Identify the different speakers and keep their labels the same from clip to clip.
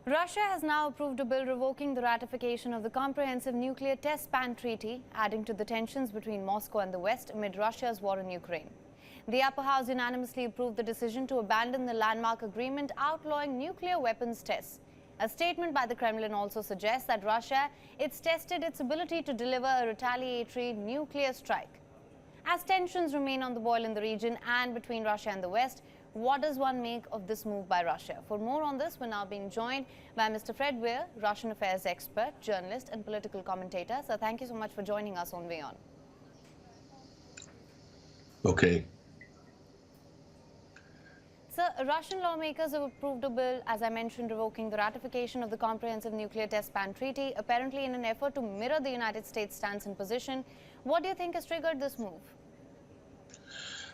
Speaker 1: Russia has now approved a bill revoking the ratification of the Comprehensive Nuclear Test Ban Treaty, adding to the tensions between Moscow and the West amid Russia's war in Ukraine. The upper house unanimously approved the decision to abandon the landmark agreement outlawing nuclear weapons tests. A statement by the Kremlin also suggests that Russia it's tested its ability to deliver a retaliatory nuclear strike. As tensions remain on the boil in the region and between Russia and the West, what does one make of this move by Russia? For more on this, we're now being joined by Mr. Fred Weir, Russian affairs expert, journalist and political commentator. So thank you so much for joining us on WION.
Speaker 2: Okay.
Speaker 1: Sir, Russian lawmakers have approved a bill, as I mentioned, revoking the ratification of the Comprehensive Nuclear Test Ban Treaty, apparently in an effort to mirror the United States' stance and position. What do you think has triggered this move?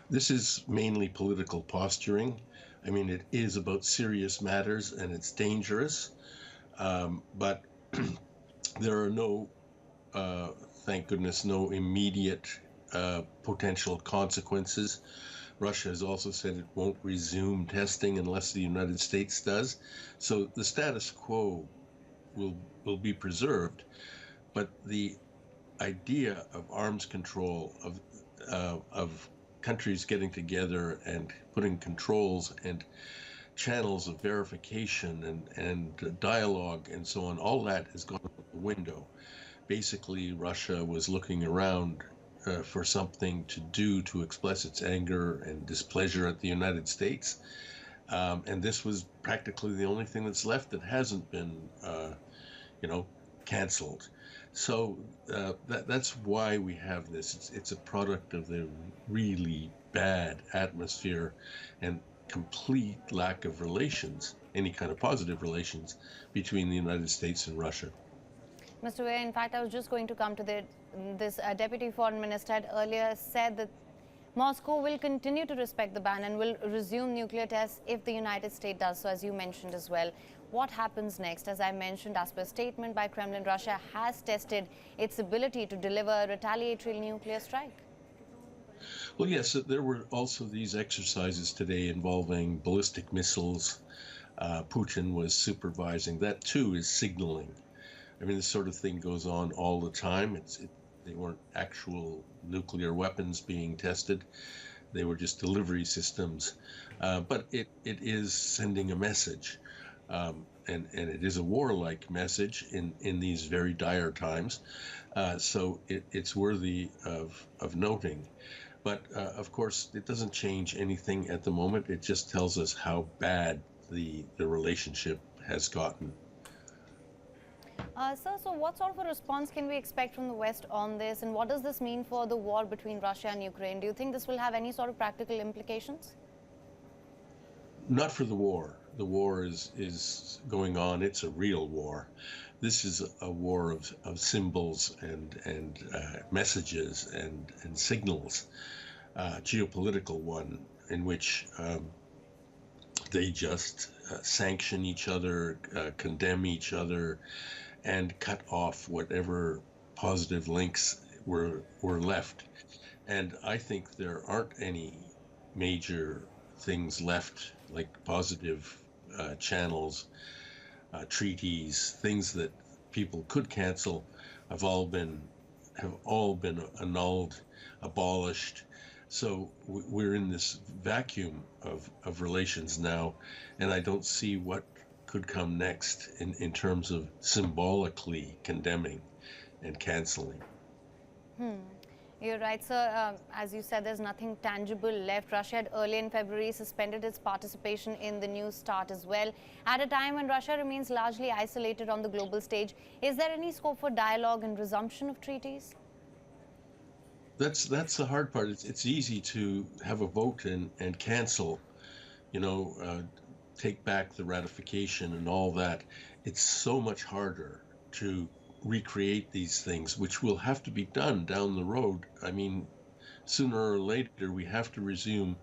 Speaker 2: This is mainly political posturing. I mean, it is about serious matters and it's dangerous, but there are no, thank goodness, no immediate potential consequences. Russia has also said it won't resume testing unless the United States does. So the status quo will be preserved, but the idea of arms control, of countries getting together and putting controls and channels of verification and dialogue and so on, all that has gone out the window. Basically, Russia was looking around for something to do to express its anger and displeasure at the United States. And this was practically the only thing that's left that hasn't been, canceled. So that's why we have this. It's a product of the really bad atmosphere and complete lack of relations, any kind of positive relations, between the United States and Russia.
Speaker 1: Mr. Weir, in fact, I was just going to come to this Deputy Foreign Minister had earlier said that Moscow will continue to respect the ban and will resume nuclear tests if the United States does so, as you mentioned as well. What happens next? As I mentioned, as per statement by Kremlin, Russia has tested its ability to deliver a retaliatory nuclear strike.
Speaker 2: Well, yes, there were also these exercises today involving ballistic missiles. Putin was supervising. That, too, is signaling. I mean, this sort of thing goes on all the time. They weren't actual nuclear weapons being tested. They were just delivery systems. But it is sending a message. And it is a warlike message in these very dire times. So it's worthy of noting. But of course, it doesn't change anything at the moment. It just tells us how bad the relationship has gotten.
Speaker 1: Sir, so what sort of a response can we expect from the West on this, and what does this mean for the war between Russia and Ukraine? Do you think this will have any sort of practical implications?
Speaker 2: Not for the war. The war is going on. It's a real war. This is a war of symbols and messages and signals, geopolitical one in which they just sanction each other, condemn each other, and cut off whatever positive links were left. And I think there aren't any major things left, like positive channels, treaties, things that people could cancel have all been annulled, abolished. So we're in this vacuum of relations now, and I don't see what could come next in terms of symbolically condemning and canceling.
Speaker 1: You're right, sir. As you said, there's nothing tangible left. Russia had early in February suspended its participation in the New START as well. At a time when Russia remains largely isolated on the global stage, is there any scope for dialogue and resumption of treaties?
Speaker 2: That's the hard part. It's easy to have a vote and cancel, take back the ratification and all that. It's so much harder to recreate these things, which will have to be done down the road. I mean, sooner or later, we have to resume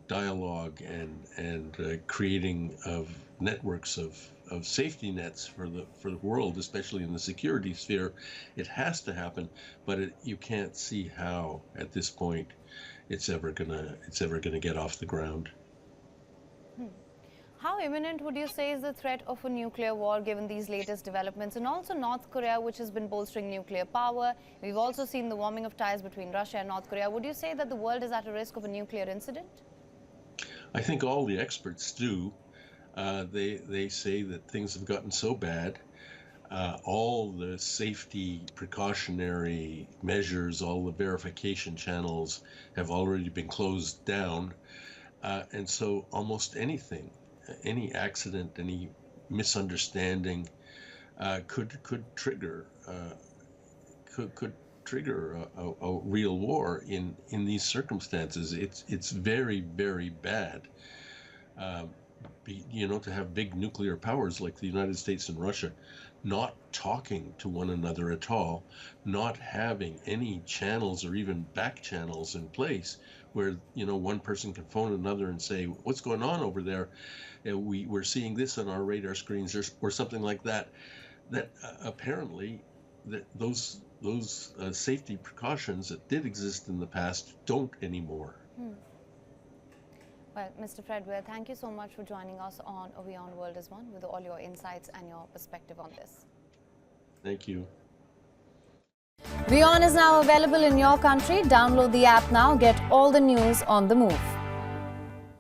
Speaker 2: dialogue and creating of networks of safety nets for the world, especially in the security sphere. It has to happen, but you can't see how at this point it's ever gonna get off the ground.
Speaker 1: How imminent would you say is the threat of a nuclear war given these latest developments? And also North Korea, which has been bolstering nuclear power. We've also seen the warming of ties between Russia and North Korea. Would you say that the world is at a risk of a nuclear incident?
Speaker 2: I think all the experts do. They say that things have gotten so bad. All the safety precautionary measures, all the verification channels have already been closed down. And so almost anything, any accident, any misunderstanding could trigger a real war in these circumstances. It's very, very bad. To have big nuclear powers like the United States and Russia not talking to one another at all, not having any channels or even back channels in place where, one person can phone another and say, what's going on over there? We're seeing this on our radar screens or something like that, that apparently those safety precautions that did exist in the past don't anymore.
Speaker 1: Well, Mr. Fred Weir, thank you so much for joining us on WION The World is One with all your insights and your perspective on this.
Speaker 2: Thank you.
Speaker 1: WION is now available in your country. Download the app now. Get all the news on the move.